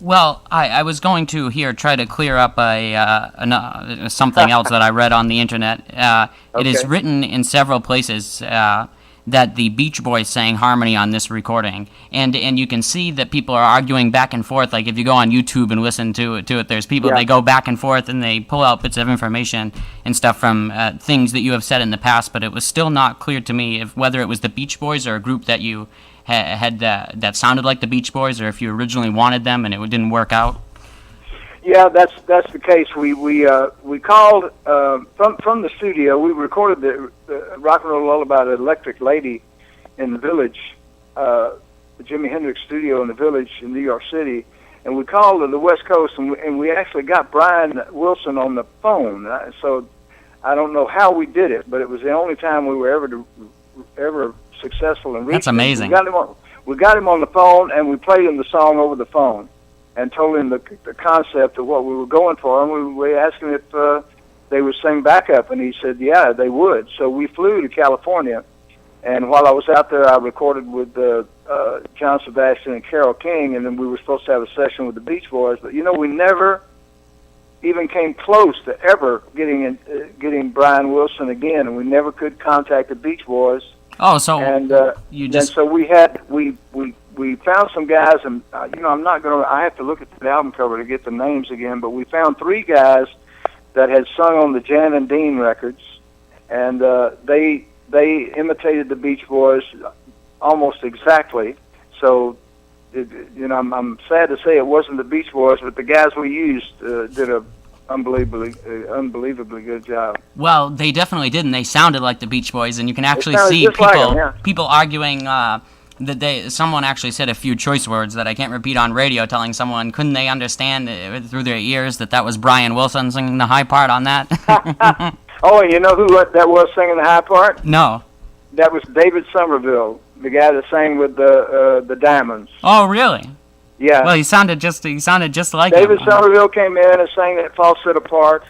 Well, I was going to here try to clear up something else that I read on the internet. It is Okay. written in several places that the Beach Boys sang harmony on this recording, and you can see that people are arguing back and forth. Like if you go on YouTube and listen to it, there's people Yeah. they go back and forth and they pull out bits of information and stuff from things that you have said in the past. But it was still not clear to me if whether it was the Beach Boys or a group that you had that sounded like the Beach Boys, or if you originally wanted them and it didn't work out. Yeah, that's the case. We called from the studio. We recorded the rock and roll lullaby to Electric Lady in the Village, the Jimi Hendrix studio in the Village in New York City, and we called to the West Coast, and we actually got Brian Wilson on the phone. So I don't know how we did it, but it was the only time we were ever successful in reaching That's amazing. him. We got him on the phone, and we played him the song over the phone, and told him the concept of what we were going for, and we asked him if they would sing backup, and he said, yeah, they would. So we flew to California, and while I was out there, I recorded with John Sebastian and Carole King, and then we were supposed to have a session with the Beach Boys, but we never even came close to ever getting Brian Wilson again, and we never could contact the Beach Boys. Oh, so And so we found some guys, and I have to look at the album cover to get the names again, but we found 3 guys that had sung on the Jan and Dean records, and they imitated the Beach Boys almost exactly. So I'm sad to say it wasn't the Beach Boys, but the guys we used did a unbelievably good job. Well, they definitely did, and they sounded like the Beach Boys, and you can actually sounded see just like 'em, yeah. people arguing that someone actually said a few choice words that I can't repeat on radio, telling someone couldn't they understand through their ears that was Brian Wilson singing the high part on that. Oh, and you know who that was singing the high part? No. That was David Somerville, the guy that sang with the Diamonds. Oh, really? Yeah. Well, he sounded just like David him. Somerville came in and sang that falsetto part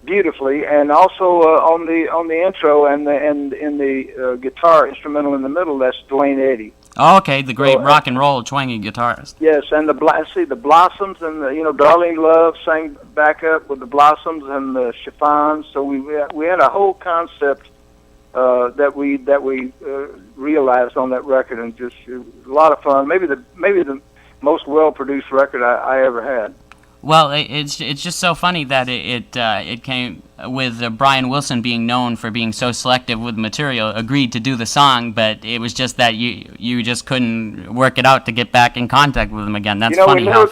beautifully, and also on the intro and in the guitar instrumental in the middle, that's Dwayne Eddy. Oh, okay, the great rock and roll twangy guitarist. Yes, and the Blossoms and Darlene Love sang backup with the Blossoms and the Chiffons. So we had a whole concept that we realized on that record, and just it was a lot of fun. Maybe the most well-produced record I ever had. Well, it's just so funny that it came with Brian Wilson being known for being so selective with material, agreed to do the song, but it was just that you just couldn't work it out to get back in contact with him again. That's funny how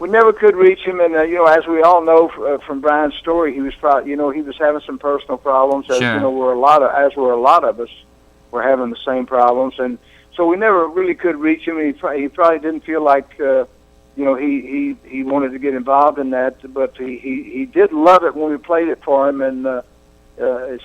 we never could reach him, and as we all know from Brian's story, he was he was having some personal problems, as Sure. were a lot of us were having the same problems, and so we never really could reach him. He probably didn't feel like he wanted to get involved in that, but he did love it when we played it for him, and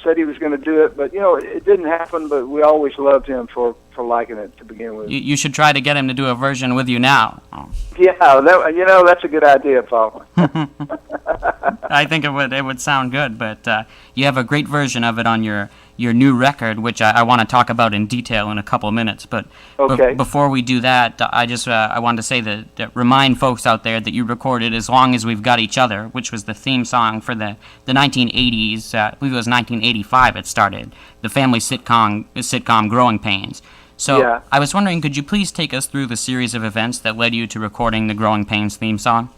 said he was going to do it, but it didn't happen. But we always loved him for liking it to begin with. You should try to get him to do a version with you now. Oh. Yeah, that's a good idea, Paul. I think it would sound good, but you have a great version of it on your new record, which I want to talk about in detail in a couple of minutes. But okay. Before we do that, I wanted to say that remind folks out there that you recorded "As Long as We've Got Each Other," which was the theme song for the 1980s. I believe it was 1985. It started the family sitcom Growing Pains. So yeah. I was wondering, could you please take us through the series of events that led you to recording the Growing Pains theme song?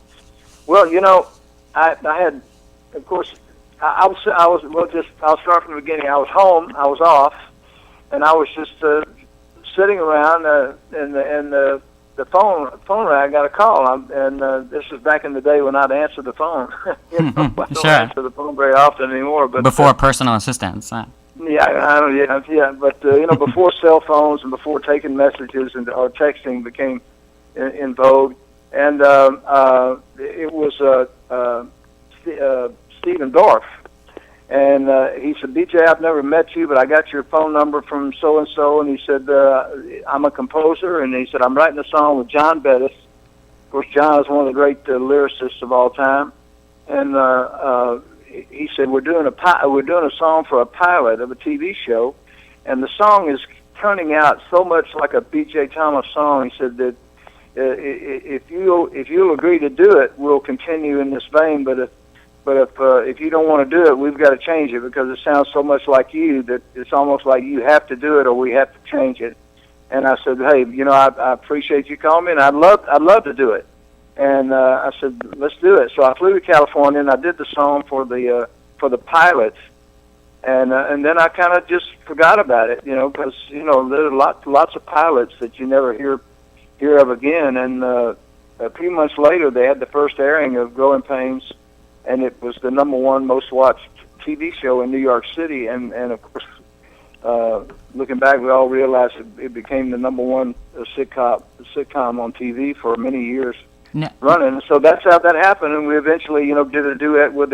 Well, I had, of course, I'll start from the beginning. I was home, I was off, and I was just sitting around, and the phone rang. I got a call, and this was back in the day when I'd answer the phone. I don't answer the phone very often anymore. But before personal assistance. Yeah, but before cell phones and before taking messages or texting became in vogue, and it was Stephen Dorff, and he said, "BJ, I've never met you, but I got your phone number from so and so," and he said, "I'm a composer," and he said, "I'm writing a song with John Bettis." Of course, John is one of the great lyricists of all time, and he said, we're doing a song for a pilot of a TV show, and the song is turning out so much like a B.J. Thomas song. He said that if you'll agree to do it, we'll continue in this vein. But if you don't want to do it, we've got to change it because it sounds so much like you that it's almost like you have to do it or we have to change it. And I said, hey, I appreciate you calling me, and I'd love to do it. And I said, let's do it. So I flew to California and I did the song for the pilots. And then I kind of just forgot about it, because there are lots of pilots that you never hear of again. And a few months later, they had the first airing of Growing Pains, and it was the #1 most watched TV show in New York City. And of course, looking back, we all realized it became the #1 sitcom on TV for many years running. So that's how that happened. And we eventually, did a duet with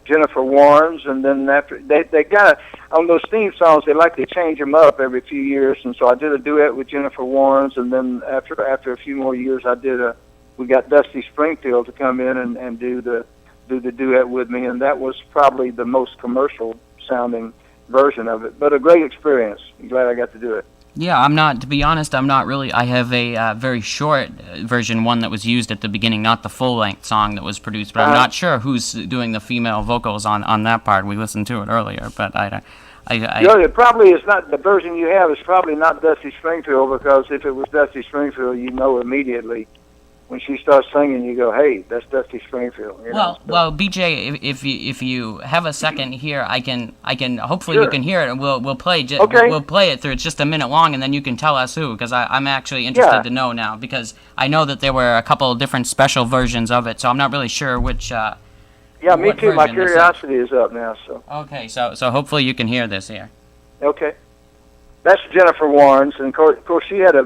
Jennifer Warnes, and then after they got on those theme songs, they like to change them up every few years, and so I did a duet with Jennifer Warnes, and then after a few more years, we got Dusty Springfield to come in and do the duet with me, and that was probably the most commercial sounding version of it, but a great experience. I'm glad I got to do it. Yeah, to be honest, I'm not really. I have a very short version, one that was used at the beginning, not the full-length song that was produced, but I'm not sure who's doing the female vocals on that part. We listened to it earlier, but it probably is not, the version you have is probably not Dusty Springfield, because if it was Dusty Springfield, you know immediately. When she starts singing, you go, "Hey, that's Dusty Springfield." Well, BJ, if you have a second here, I can hopefully Sure. You can hear it, and we'll play Okay. we'll play it through. It's just a minute long, and then you can tell us who, because I'm actually interested to know now, because I know that there were a couple of different special versions of it, so I'm not really sure which. Yeah, me too. My curiosity is up now. So. Okay, so hopefully you can hear this here. Okay, that's Jennifer Warnes, and of course she had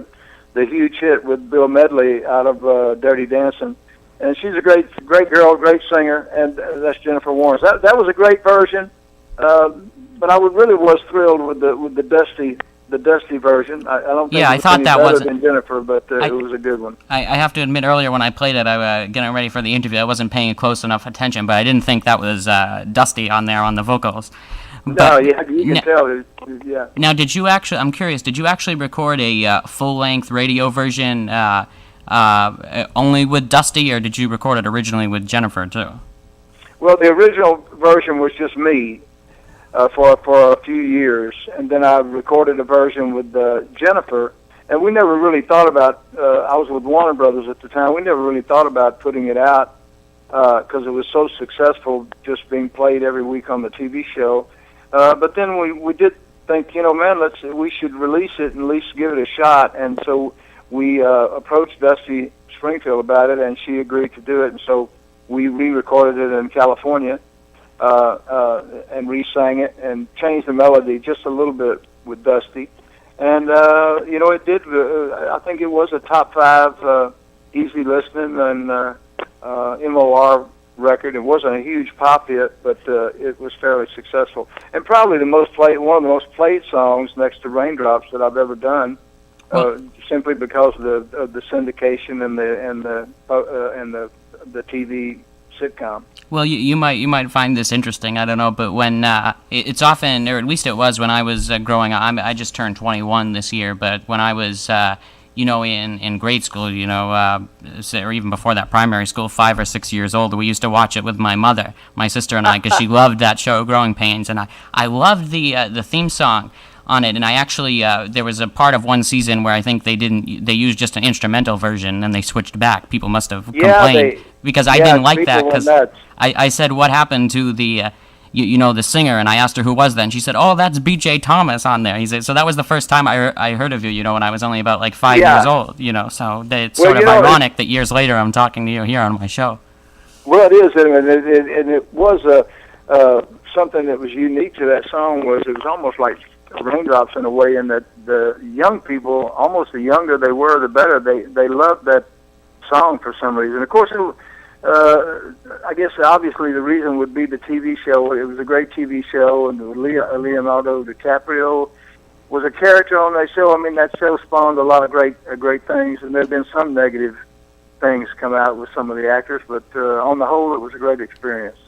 the huge hit with Bill Medley out of Dirty Dancing, and she's a great girl, great singer, and that's Jennifer Warnes. That was a great version, but I really was thrilled with the Dusty version. I don't think it was any better than Jennifer, but it was a good one. I have to admit, earlier when I played it, I was getting ready for the interview, I wasn't paying close enough attention, but I didn't think that was Dusty on there on the vocals. No, yeah, you can tell. Yeah. Now, I'm curious, did you actually record a full-length radio version only with Dusty, or did you record it originally with Jennifer, too? Well, the original version was just me for a few years, and then I recorded a version with Jennifer, and we never really thought about, I was with Warner Brothers at the time, we never really thought about putting it out because it was so successful just being played every week on the TV show. But then we did think, we should release it and at least give it a shot. And so we approached Dusty Springfield about it, and she agreed to do it. And so we re-recorded it in California and re-sang it and changed the melody just a little bit with Dusty. And, it did, I think it was a top 5 easy listening and MOR record. It wasn't a huge pop hit, but it was fairly successful, and probably one of the most played songs next to Raindrops that I've ever done, simply because of the syndication and the TV sitcom. Well, you might find this interesting. I don't know, but when it's often, or at least it was when I was growing up. I just turned 21 this year, but when I was in grade school, or even before that, primary school, 5 or 6 years old, we used to watch it with my mother, my sister and I, because she loved that show, Growing Pains, and I loved the theme song on it, and I actually, there was a part of one season where I think they used just an instrumental version, and they switched back. People must have complained, because I didn't like that, because I said, what happened to the the singer, and I asked her who was that, and she said, "Oh, that's B.J. Thomas on there." He said, so that was the first time I heard of you, when I was only about 5 years old, so it's sort of ironic that years later I'm talking to you here on my show. Well, it is, and it was something that was unique to that song was it was almost like Raindrops in a way, in that the young people, almost the younger they were, the better. They loved that song for some reason. Of course, I guess obviously the reason would be the TV show. It was a great TV show, and Leonardo DiCaprio was a character on that show. I mean, that show spawned a lot of great things, and there have been some negative things come out with some of the actors, but on the whole, it was a great experience.